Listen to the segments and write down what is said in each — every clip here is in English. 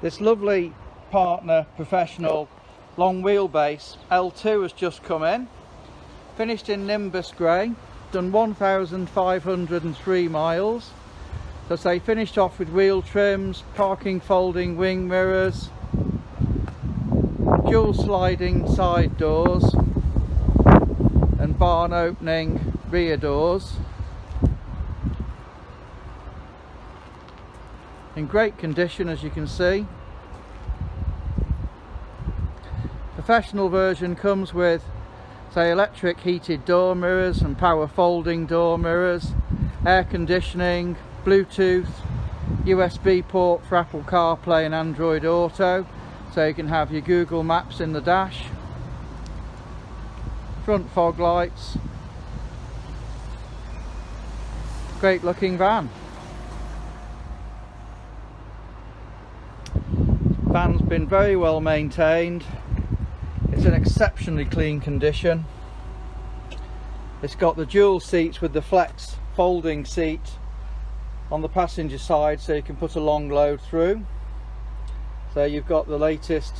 This lovely partner professional long wheelbase L2 has just come in, finished in Nimbus grey, done 1,503 miles. So say finished off with wheel trims, parking folding wing mirrors, dual sliding side doors and barn opening rear doors. In great condition, as you can see. Professional version comes with, say, electric heated door mirrors and power folding door mirrors, air conditioning, Bluetooth, USB port for Apple CarPlay and Android Auto, so you can have your Google Maps in the dash, front fog lights. Great looking van. Van's been very well maintained. It's in exceptionally clean condition. It's got the dual seats with the flex folding seat on the passenger side, so you can put a long load through. So you've got the latest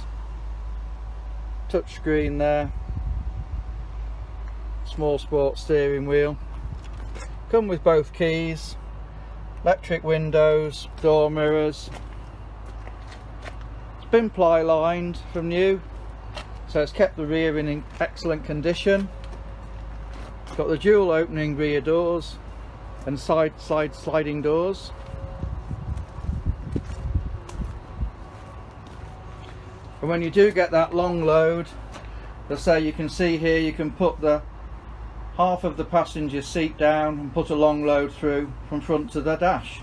touchscreen there, small sport steering wheel. Come with both keys, electric windows, door mirrors. It's been ply lined from new, so it's kept the rear in excellent condition. It's got the dual opening rear doors and side sliding doors. And when you do get that long load, let's say, you can see here, you can put the half of the passenger seat down and put a long load through from front to the dash.